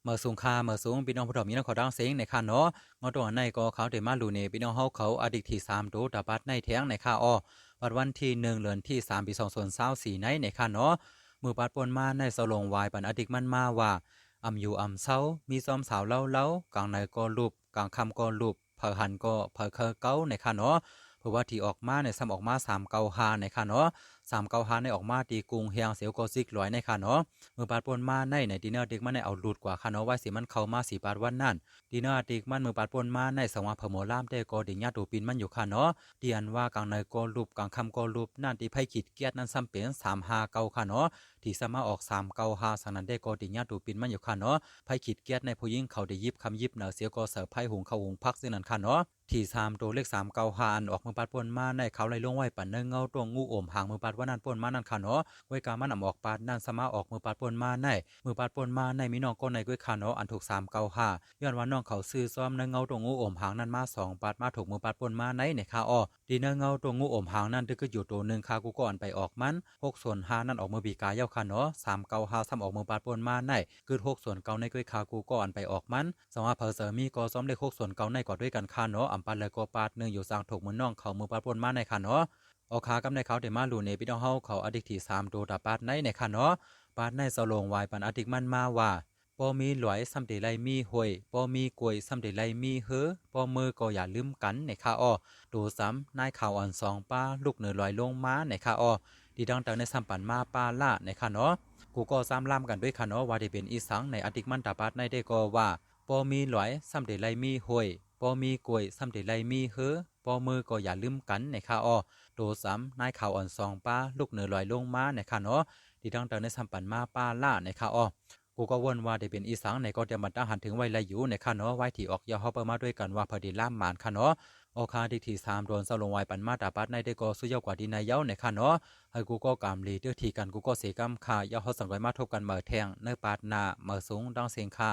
เมื่อสูงค่าเมื่อสูงพี่น้องผู้ดอมีน้องขอดังเสียงในค่าเนาะงอตัวในก็เขาเดมาลูเนพี่น้องเฮาเขาอดีตที่3โดดาบัดในแท้งในค่าอ้อวันที่1เดือนที่3ปี2024ในค่าเนาะมือปัดปนมาในสลงวายปันอดีตมันมาว่าอยู่เซามีซ้อมสาวเล่ากลางในก็รูปกลางคำก็รูปเผอหันก็เผอเคอเก้าในค่าเนาะเพราะว่าที่ออกมาในซ้ำออกมา395ในค่าเนาะ395ในออกมาตีกรุงเฮียงเสียวก็ซิก100ในค่าเนาะมือปัดปนมาในดินเนอร์เด็กมันในเอาหลุดกว่าค่าเนาะไว้สิมันเข้ามา4บาทวันนั้นดินเนอร์เด็กมันมือปัดปนมาในสังวาพะโมล่ามได้ก็ดิญาตูปินมันอยู่ค่าเนาะเตียนว่ากลางในก็รูปกลางคำก็รูปนั่นที่ไผขีดเกียรตินั้นซ้ำเป็น359ค่ะเนาะที่สามารถออก395สังนั้นได้ก็ดิญาตูปินมันอยู่ค่ะเนาะไผขีดเกียรติในผู้หญิงเขาได้ยิบคำยิบเนาะเสียก็เสือไผหุงเขาหุงพักซึ่งนั้นค่ะเนาะที่3ตัวเลข395อันออกมือปัดปนมาในเขาเลยลงไว้ปันเงาตัวงูอมหางมือปัดว่านั้นปนมานั่นค่ะเนาะไว้กามันออกปาดนั่นสามารถออกมือปัดปนมาในมือปัดปนมาในมีน้องก็ในก้วยค่ะเนาะอันถูก395ย้อนว่าน้องเขาซื้อซ้อมเงาตัวงูอมหางนั้นมา2ปาดมาถูกมือปัดปนมาในค่ะอ้อดีเงาตัวงูอมหางนั่นก็อยู่ตัวนึงค่ะกูก่อนไปออกมัน6/5นั่นออกมือบีกาเย้าค่ะเนาะ395ซ้ำออกมือปัดปนมาในคือ6/9ในก้วยค่ะกูก่อนไปออกมันสว่าเพอเสอมีก็ซ้อมเลข6/9ในก็ด้วยกันค่ะเนาะอำปันเลยก็ปาดนึงอยู่สร้างถูกมือน้องเขามือปัดปนมาในค่ะเนาะออกขากับในเขาเดมาลูในพี่น้องเฮาเขาอดีตที่3โดดาปาดในค่ะเนาะปาดในสโลงวายปันอดีตมันมาว่าปอมีหลวยซ้ำเดไลมีห่วยปอมีกล้วยซ้ำเดไลมีเฮอปอมือก็อย่าลืมกันในค่ะอ้อดูซ้ำนายข่าวอ่อน2ป้าลูกเหนือลอยลงมาในค่ะอ้อดีดังเตในซ้ำปันมาป้าล่าในค่ะเนาะกูก็ซ้ำล่ำกันด้วยค่ะเนาะว่าได้เป็นอีสังในอดีตมันตาปาดในได้ก็ว่าปอมีหลวยซ้ำเดไลมีห่วยปอมีกล้วยซ้ำเดไลมีเฮอปอมือก็อย่าลืมกันในค่ะอ้อโดซ้ำนายข่าวอ่อน2ป้าลูกเหนือลอยลงมาในค่ะเนาะดีดังเตในซ้ำปันมาป้าล่าในค่ะอ้อกูก็วนว่าได้เป็นอีสังในก็จะมาตั้งหันถึงไว้ไรอยู่ในค่ะเนาะไว้ที่ออกยาฮอปมาด้วยกันว่าพอดีล่ามหมานค่ะเนาะโอคาดีที่3โดนเศร้าลงไว้ปันมาตาปัดในได้ก็สู้ยาวกว่าดีนายเย้าในค่ะเนาะให้กูก็กำลีเดือทีกันกูก็เสียกำค่ายาฮอสังไว้มาทบกันเมื่อแทงเนื้อปาดหน้าเมื่อสูงดังเสียงค่ะ